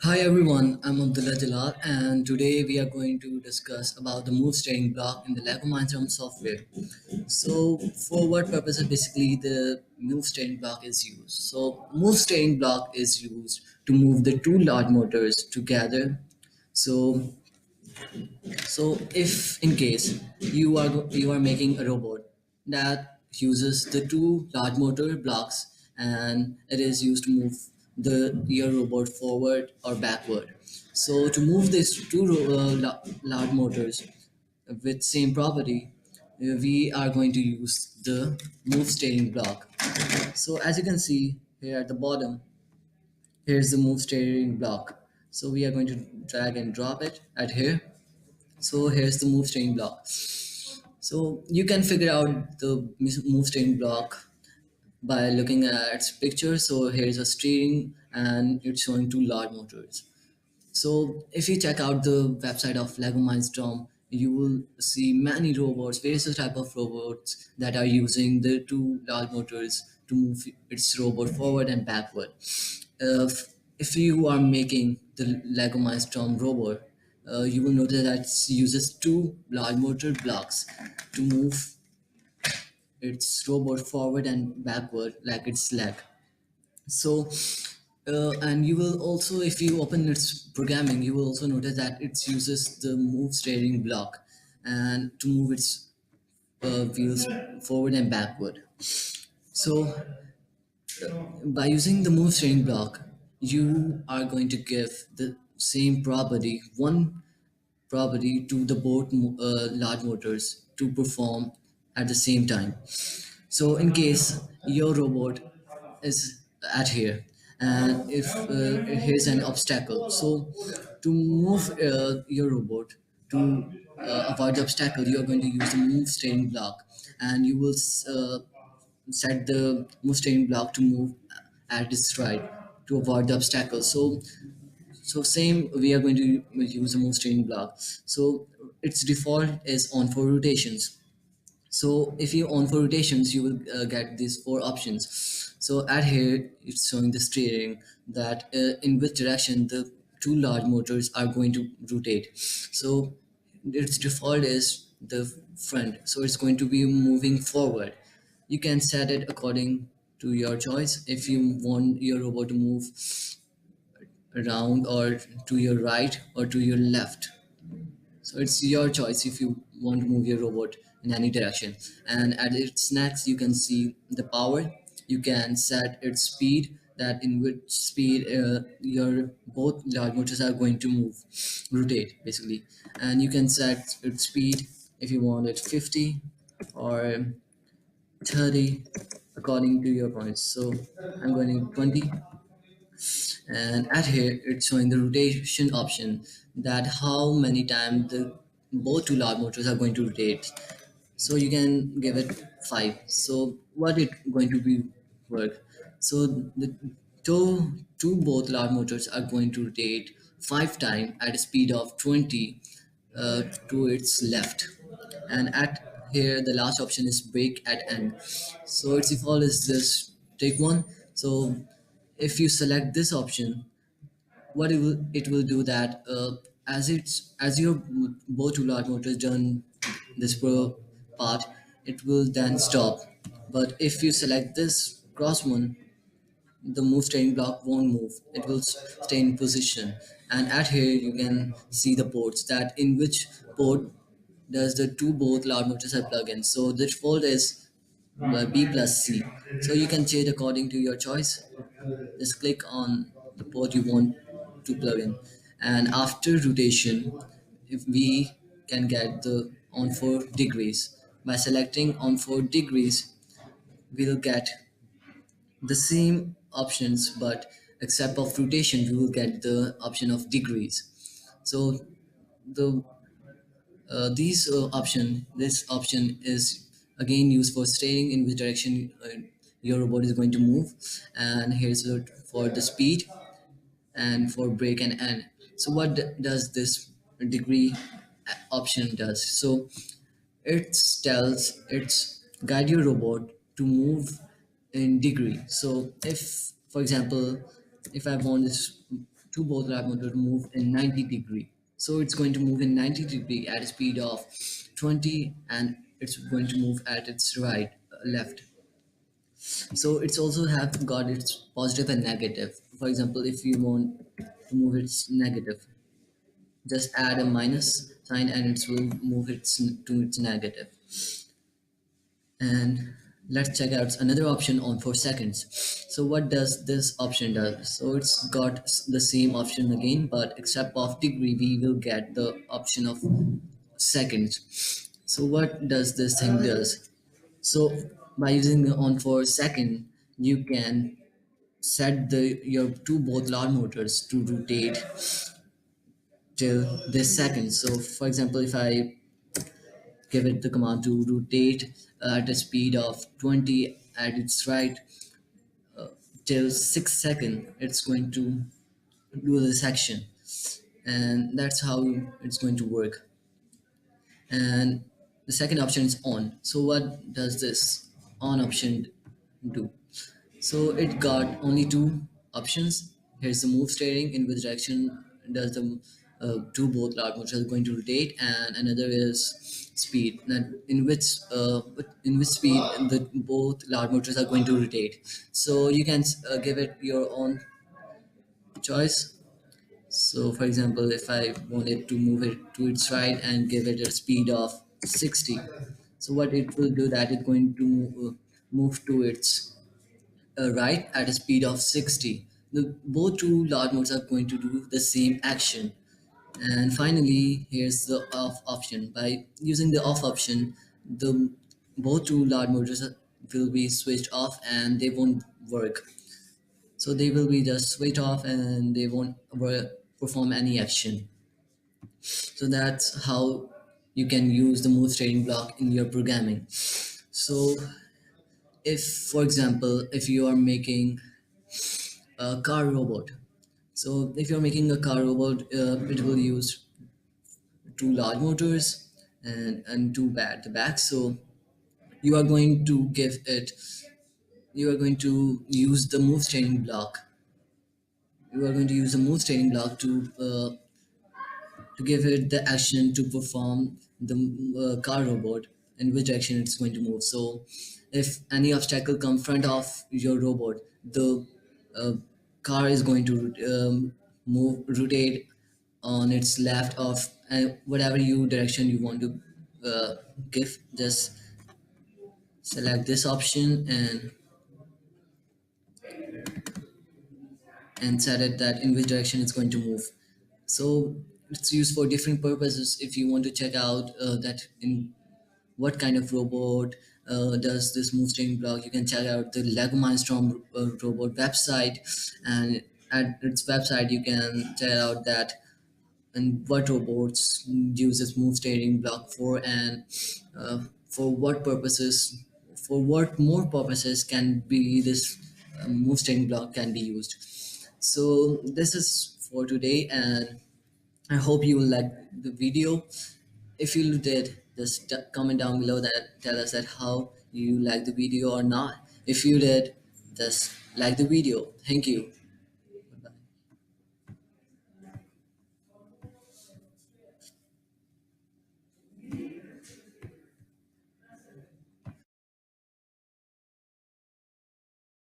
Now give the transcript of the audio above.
Hi everyone, I'm Abdullah Jalal and today we are going to discuss about the move steering block in the Lego Mindstorm software. So for what purposes basically the move steering block is used. So move steering block is used to move the two large motors together. So so if in case you are making a robot that uses the two large motor blocks and it is used to move the your robot forward or backward. So to move these two large motors with same property, we are going to use the move steering block. So as you can see here at the bottom, here's the move steering block. So we are going to drag and drop it at here. So here's the move steering block. So you can figure out the move steering block by looking at its picture. So here's a steering and it's showing two large motors. So if you check out the website of Lego Mindstorm, you will see many robots, various type of robots that are using the two large motors to move its robot forward and backward. If you are making the Lego Mindstorm robot, you will notice that it uses two large motor blocks to move its robot forward and backward like its leg. So and you will also, if you open its programming, you will also notice that it uses the move steering block and to move its wheels forward and backward. So by using the move steering block, you are going to give the same property, one property to the both large motors to perform at the same time. So in case your robot is at here and if here's an obstacle, so to move your robot to avoid the obstacle, you are going to use the move steering block and you will set the move steering block to move at its right to avoid the obstacle. So same, we are going to use a move steering block. So its default is on for rotations. So if you on for rotations, you will get these four options. So at here, it's showing the steering that in which direction the two large motors are going to rotate. So its default is the front. So it's going to be moving forward. You can set it according to your choice. If you want your robot to move around or to your right or to your left, so it's your choice if you want to move your robot in any direction. And at its next, you can see the power. You can set its speed, that in which speed your both large motors are going to move, rotate basically. And you can set its speed if you want it 50 or 30 according to your points. So I'm going to 20, and at here it's showing the rotation option, that how many times the both two large motors are going to rotate. So you can give it 5. So what it going to be work, so the two both large motors are going to rotate 5 times at a speed of 20 to its left. And at here the last option is brake at end. So its default is this take one. So if you select this option, what it will do that as your both two large motors done this part, it will then stop. But if you select this cross one, the move steering block won't move, it will stay in position. And at here you can see the ports, that in which port does the two both large motors are plug in. So the default is B plus C. So you can change according to your choice. Just click on the port you want to plug in. And after rotation, if we can get the on 4 degrees. By selecting on 4 degrees, we'll get the same options, but except of rotation, we will get the option of degrees. So the this option is again used for steering in which direction your robot is going to move. And here's for the speed and for brake and end. So what does this degree option does? So it tells its guide your robot to move in degree. So if, for example, if I want this two both lab motor to move in 90-degree. So it's going to move in 90-degree at a speed of 20, and it's going to move at its right, left. So it's also have got its positive and negative. For example, if you want to move its negative, just add a minus sign and it will move its to its negative. And let's check out another option on for seconds. So what does this option does? So it's got the same option again, but except of degree we will get the option of seconds. So what does this thing does? So by using the on for second, you can set the your two both large motors to rotate till this second. So for example, if I give it the command to rotate at a speed of 20 at its right till 6 seconds, it's going to do this action, and that's how it's going to work. And the second option is on. So what does this on option do? So it got only two options. Here's the move steering, in which direction does the two both large motors are going to rotate, and another is speed, that in which speed the both large motors are going to rotate. So you can give it your own choice. So for example, if I wanted to move it to its right and give it a speed of 60, so what it will do, that it's going to move to its right at a speed of 60. The both two large modes are going to do the same action. And finally, here's the off option. By using the off option, the both two large motors will be switched off and they won't work. So they will be just switched off and they won't perform any action. So that's how you can use the move trading block in your programming. So if, for example, if you are making a car robot, so if you're making a car robot, it will use two large motors and two at the back. So you are going to give it, you are going to use the move training block. You are going to use the move training block to give it the action to perform the car robot in which direction it's going to move. So if any obstacle come front of your robot, the uh, car is going to move rotate on its left of whatever you direction you want to give. Just select this option and set it that in which direction it's going to move. So it's used for different purposes. If you want to check out that in what kind of robot does this move steering block, you can check out the Lego MINDSTORM robot website, and at its website you can check out that and what robots uses move steering block for, and uh, for what purposes, for what more purposes can be this move steering block can be used. So this is for today, and I hope you will like the video. If you did, just comment down below that, tell us that how you like the video or not. If you did, just like the video. Thank you.